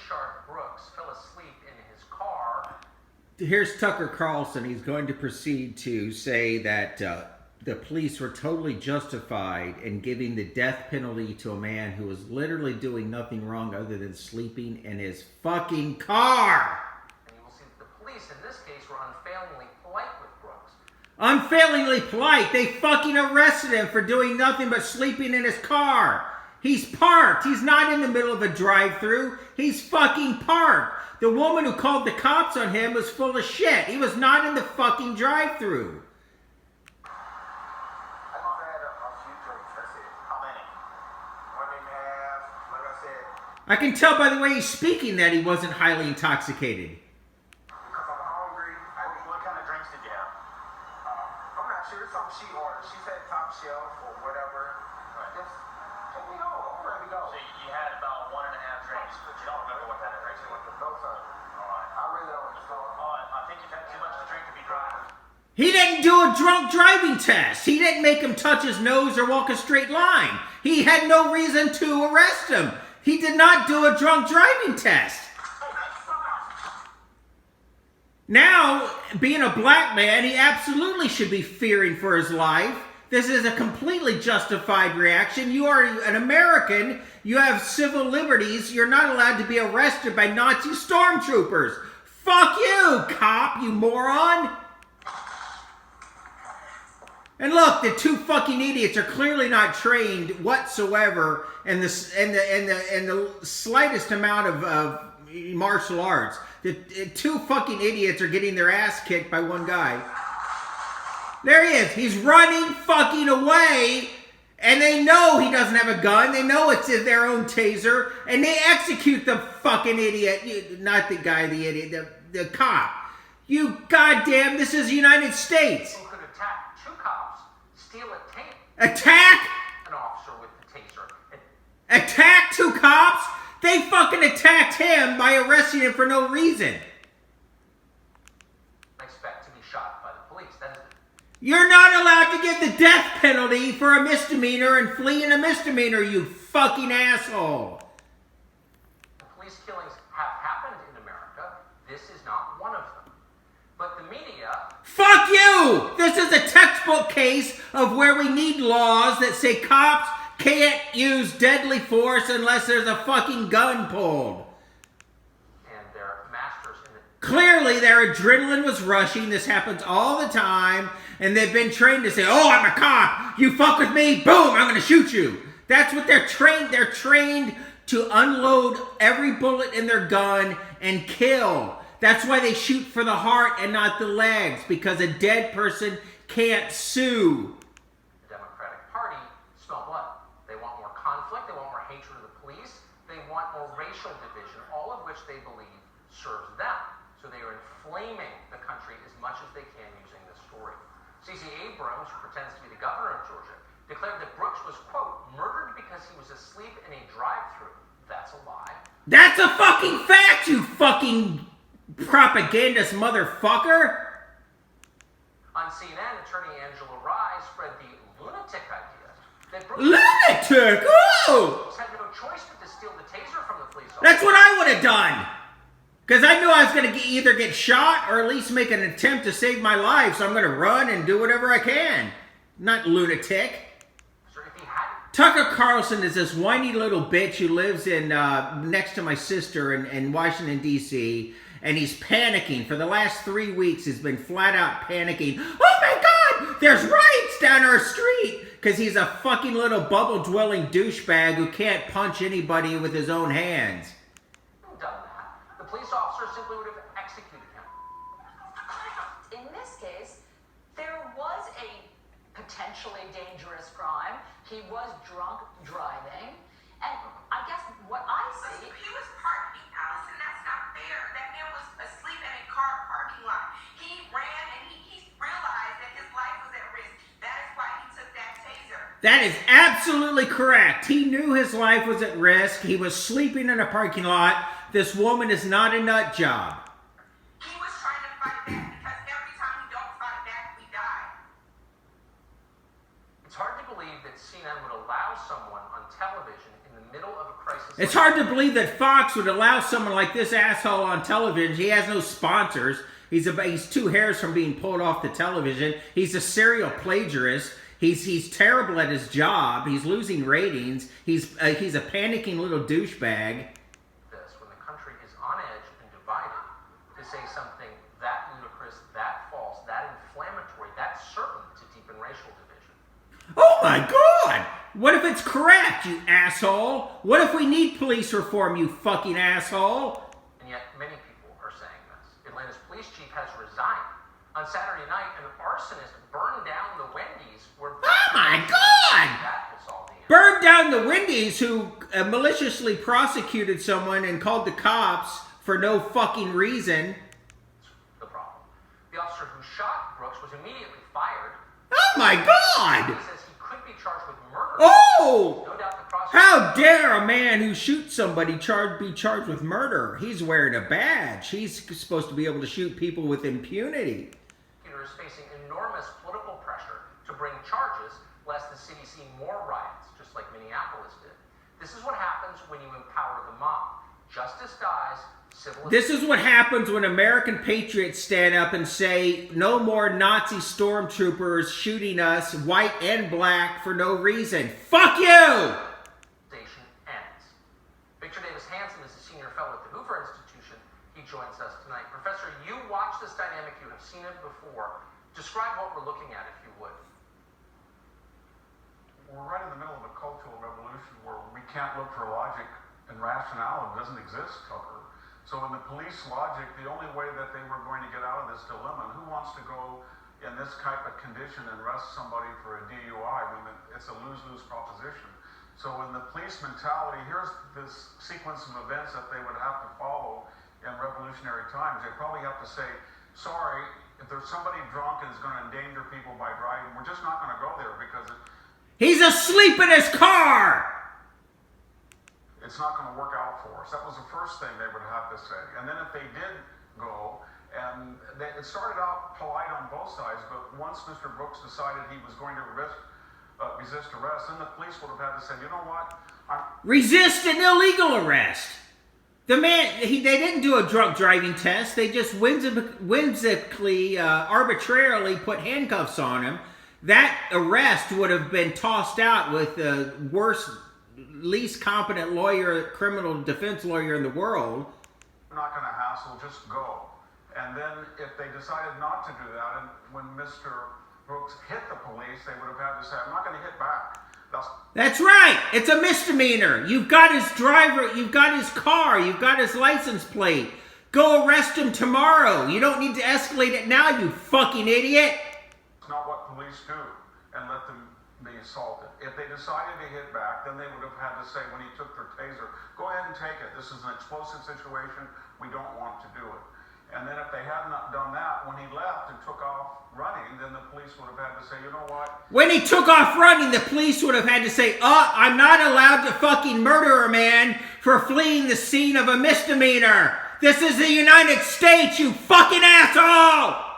Rayshard Brooks fell asleep in his car. Here's Tucker Carlson. He's going to proceed to say that the police were totally justified in giving the death penalty to a man who was literally doing nothing wrong other than sleeping in his fucking car. And you will see that the police in this case were unfailingly polite with Brooks. Unfailingly polite. They fucking arrested him for doing nothing but sleeping in his car. He's parked. He's not in the middle of a drive-thru. He's fucking parked. The woman who called the cops on him was full of shit. He was not in the fucking drive-thru. I can tell by the way he's speaking that he wasn't highly intoxicated. Because I'm hungry. What kind of drinks did you have? I'm not sure. It's something she ordered. She said top shelf or whatever. Right. Just take me home. I'm ready to go. So you had about 1.5 drinks, but you don't remember what kind of drinks it was? No, sir. All right. I really don't understand. I think you've had too much to drink to be driving. He didn't do a drunk driving test. He didn't make him touch his nose or walk a straight line. He had no reason to arrest him. He did not do a drunk driving test. Now, being a black man, he absolutely should be fearing for his life. This is a completely justified reaction. You are an American. You have civil liberties. You're not allowed to be arrested by Nazi stormtroopers. Fuck you, cop, you moron. And look, the two fucking idiots are clearly not trained whatsoever in the slightest amount of martial arts. The two fucking idiots are getting their ass kicked by one guy. There he is. He's running fucking away, and they know he doesn't have a gun. They know it's their own taser, and they execute the fucking idiot. Not the guy, the idiot, the cop. You goddamn, this is the United States. Who could attack two cops, steal a tape, Attack? an officer with the taser, and Attack two cops? They fucking attacked him by arresting him for no reason. expect to be shot by the police. That is You're not allowed to get the death penalty for a misdemeanor and flee in a misdemeanor, you fucking asshole. the police killings have happened in America. This is not one of them. But the media, Fuck you! This is a textbook case of where we need laws that say cops can't use deadly force unless there's a fucking gun pulled. and their masters in the Clearly, their adrenaline was rushing. This happens all the time. And they've been trained to say, oh, I'm a cop. You fuck with me, boom, I'm going to shoot you. That's what they're trained. They're trained to unload every bullet in their gun and kill. That's why they shoot for the heart and not the legs, because a dead person can't sue. Democratic Party smell blood. They want more conflict. They want more hatred of the police. They want more racial division, all of which they believe serves them. So they are inflaming the country as much as they can using this story. Stacey Abrams, who pretends to be the governor of Georgia, declared that Brooks was, quote, murdered because he was asleep in a drive-thru. That's a lie. That's a fucking fact, you fucking propagandist motherfucker. On CNN, attorney Angela Rye spread the lunatic idea that Brooks Lunatic! Oh! had no choice but to steal the taser from the police officer. That's what I would have done. Because I knew I was going to either get shot or at least make an attempt to save my life. So I'm going to run and do whatever I can. Not lunatic. So if he hadn't, Tucker Carlson is this whiny little bitch who lives in next to my sister in Washington, D.C., and he's panicking. For the last 3 weeks, he's been flat out panicking. Oh my God! There's riots down our street! Because he's a fucking little bubble-dwelling douchebag who can't punch anybody with his own hands. done that, the police officer simply would have executed him. In this case, there was a potentially dangerous crime. He was drunk driving. And I guess what I see... He was parking, Allison. That's not fair. That man was asleep in a car parking lot. He ran and he realized that his life was at risk. That is why he took that taser. That is absolutely correct. He knew his life was at risk. He was sleeping in a parking lot. This woman is not a nut job. He was trying to fight back because every time we don't fight back, we die. It's hard to believe that CNN would allow someone on television in the middle of a crisis. It's hard to believe that Fox would allow someone like this asshole on television. He has no sponsors. He's 2 hairs from being pulled off the television. He's a serial plagiarist. He's terrible at his job. He's losing ratings. He's a panicking little douchebag. This, when the country is on edge and divided, to say something that ludicrous, that false, that inflammatory, that's certain to deepen racial division. Oh my God! What if it's correct, you asshole? What if we need police reform, you fucking asshole? And yet, many people are saying this. Atlanta's police chief has resigned. On Saturday night, an arsonist burned down the Wendy's where... Oh my God! That will solve the issue. Burned down the Wendy's, who maliciously prosecuted someone and called the cops for no fucking reason. The problem. The officer who shot Brooks was immediately fired. Oh my God! He says he could be charged with murder. Oh! No doubt the prosecutor... How dare a man who shoots somebody be charged with murder? He's wearing a badge. He's supposed to be able to shoot people with impunity. Is facing enormous political pressure to bring charges lest the city see more riots, just like Minneapolis did. This is what happens when you empower the mob. Justice dies, civil... This is what happens when American patriots stand up and say, no more Nazi stormtroopers shooting us, white and black, for no reason. Fuck you! Station ends. Victor Davis Hanson is a senior fellow at the Hoover Institution. He joins us tonight. Professor, you watch this dynamic. You have seen it before. Describe what we're looking at, if you would. We're right in the middle of a cultural revolution where we can't look for logic and rationale. It doesn't exist, Tucker. So in the police logic, the only way that they were going to get out of this dilemma, and who wants to go in this type of condition and arrest somebody for a DUI when it's a lose-lose proposition? So in the police mentality, here's this sequence of events that they would have to follow in revolutionary times. They probably have to say, sorry, if there's somebody drunk and is going to endanger people by driving, we're just not going to go there because He's asleep in his car! it's not going to work out for us. That was the first thing they would have to say. And then if they did go, and it started out polite on both sides, but once Mr. Brooks decided he was going to resist arrest, then the police would have had to say, you know what? Resist an illegal arrest! The man, they didn't do a drunk driving test. They just whimsically, arbitrarily put handcuffs on him. That arrest would have been tossed out with the worst, least competent criminal defense lawyer in the world. We're not going to hassle, just go. And then if they decided not to do that, and when Mr. Brooks hit the police, they would have had to say, I'm not going to hit back. That's right. It's a misdemeanor. You've got his driver, you've got his car, you've got his license plate. Go arrest him tomorrow. You don't need to escalate it now, you fucking idiot. It's not what police do, and let them be assaulted. If they decided to hit back, then they would have had to say when he took their taser, go ahead and take it. This is an explosive situation. We don't want to do it. And then if they had not done that, when he left and took off running, then the police would have had to say, you know what? When he took off running, the police would have had to say, I'm not allowed to fucking murder a man for fleeing the scene of a misdemeanor. This is the United States, you fucking asshole!